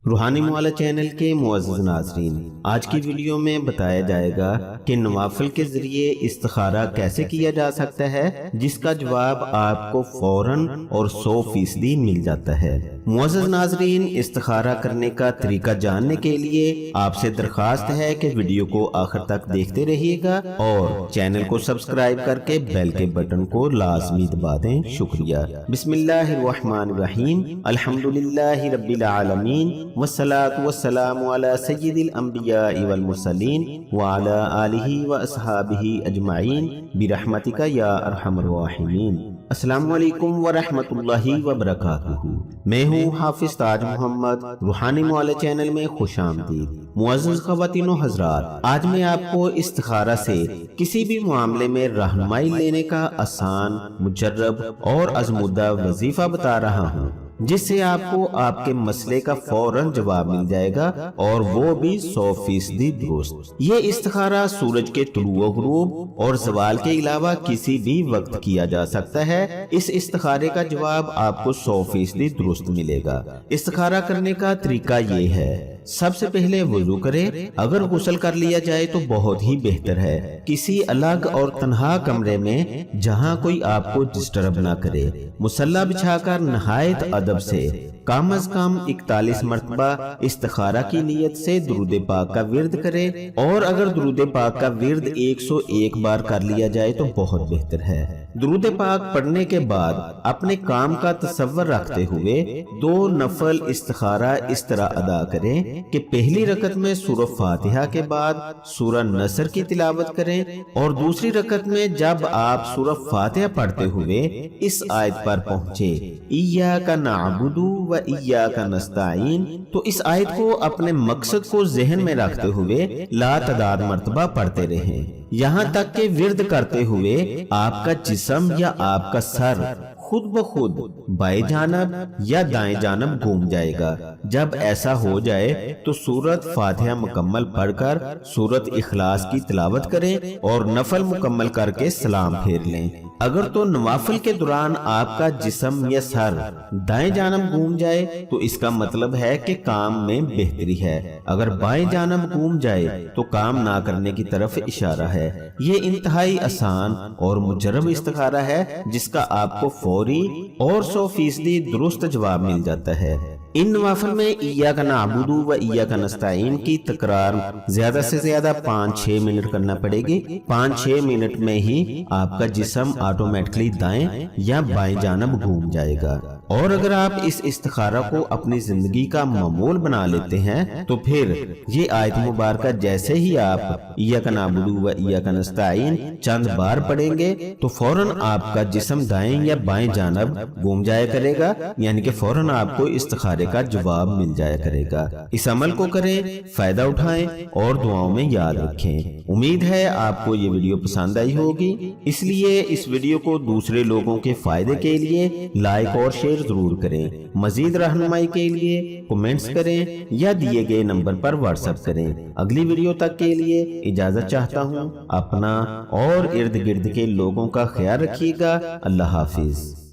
روحانی معالجہ چینل کے معزز ناظرین، آج کی ویڈیو میں بتایا جائے گا کہ نوافل کے ذریعے استخارہ کیسے کیا جا سکتا ہے جس کا جواب آپ کو فوراً اور 100% مل جاتا ہے۔ معزز ناظرین، استخارہ کرنے کا طریقہ جاننے کے لیے آپ سے درخواست ہے کہ ویڈیو کو آخر تک دیکھتے رہیے گا اور چینل کو سبسکرائب کر کے بیل کے بٹن کو لازمی دبا دیں۔ شکریہ۔ بسم اللہ الرحمن الرحیم، الحمدللہ رب العالمین، والصلاة والسلام علی سید الانبیاء والمرسلین وعلی آلہ واصحابہ اجمعین برحمتک یا ارحم الراحمین۔ السلام علیکم ورحمۃ اللہ وبرکاتہ۔ میں ہوں حافظ تاج محمد، روحانی معالجہ چینل میں خوش آمدید۔ معزز خواتین و حضرات، آج میں آپ کو استخارہ سے کسی بھی معاملے میں رہنمائی لینے کا آسان، مجرب اور آزمودہ وظیفہ بتا رہا ہوں جس سے آپ کو آپ کے مسئلے کا فوراً جواب مل جائے گا اور وہ بھی 100% درست۔ یہ استخارہ سورج کے طلوع و غروب اور زوال کے علاوہ کسی بھی وقت کیا جا سکتا ہے۔ اس استخارے کا جواب آپ کو 100% درست ملے گا۔ استخارہ کرنے کا طریقہ یہ ہے، سب سے پہلے وضو کرے۔ اگر غسل کر لیا جائے تو بہت ہی بہتر ہے، کسی الگ اور تنہا کمرے میں جہاں کوئی آپ کو ڈسٹرب نہ کرے۔ مصلی بچھا کر نہایت ادب سے کم از کم 41 مرتبہ استخارہ کی نیت سے درود پاک کا ورد کرے، اور اگر درود پاک کا ورد 101 بار کر لیا جائے تو بہت بہتر ہے۔ درود پاک پڑھنے کے بعد اپنے کام کا تصور رکھتے ہوئے 2 نفل استخارہ اس طرح ادا کریں کہ پہلی رکعت میں سورہ فاتحہ کے بعد سورہ نصر کی تلاوت کریں، اور دوسری رکعت میں جب آپ سورہ فاتحہ پڑھتے ہوئے اس آیت پر پہنچے، ایاک نعبد و ایاک نستعین، تو اس آیت کو اپنے مقصد کو ذہن میں رکھتے ہوئے لا تعداد مرتبہ پڑھتے رہیں، یہاں تک کہ ورد کرتے ہوئے آپ کا جسم یا آپ کا سر خود بخود بائیں جانب یا دائیں جانب گھوم جائے گا۔ جب ایسا ہو جائے تو سورت فاتحہ مکمل پڑھ کر سورت اخلاص کی تلاوت کریں اور نفل مکمل کر کے سلام پھیر لیں۔ اگر تو نوافل کے دوران آپ کا جسم یا سر دائیں جانب گھوم جائے تو اس کا مطلب ہے کہ کام میں بہتری ہے، اگر بائیں جانب گھوم جائے تو کام نہ کرنے کی طرف اشارہ ہے۔ یہ انتہائی آسان اور مجرب استخارہ ہے جس کا آپ کو فوری اور 100% درست جواب مل جاتا ہے۔ ان نوافل میں ایاک نعبد و ایاک نستعین کی تکرار زیادہ سے زیادہ 5-6 منٹ کرنا پڑے گی۔ 5-6 منٹ میں ہی آپ کا جسم آٹومیٹکلی دائیں یا بائیں جانب گھوم جائے گا۔ اور اگر آپ اس استخارہ کو اپنی زندگی کا معمول بنا لیتے ہیں تو پھر یہ آیت مبارکہ جیسے ہی آپ ایاک نعبد و ایاک نستعین چند بار پڑھیں گے تو فوراً آپ کا جسم دائیں یا بائیں جانب گھوم جایا کرے گا، یعنی کہ فوراً آپ کو استخارے کا جواب مل جایا کرے گا۔ اس عمل کو کریں، فائدہ اٹھائیں اور دعاؤں میں یاد رکھیں۔ امید ہے آپ کو یہ ویڈیو پسند آئی ہوگی، اس لیے اس ویڈیو کو دوسرے لوگوں کے فائدے کے لیے لائک اور شیئر ضرور کریں۔ مزید رہنمائی کے لیے کمنٹس کریں یا دیے گئے نمبر پر واٹس ایپ کریں۔ اگلی ویڈیو تک کے لیے اجازت چاہتا ہوں۔ اپنا اور ارد گرد کے لوگوں کا خیال رکھیے گا۔ اللہ حافظ۔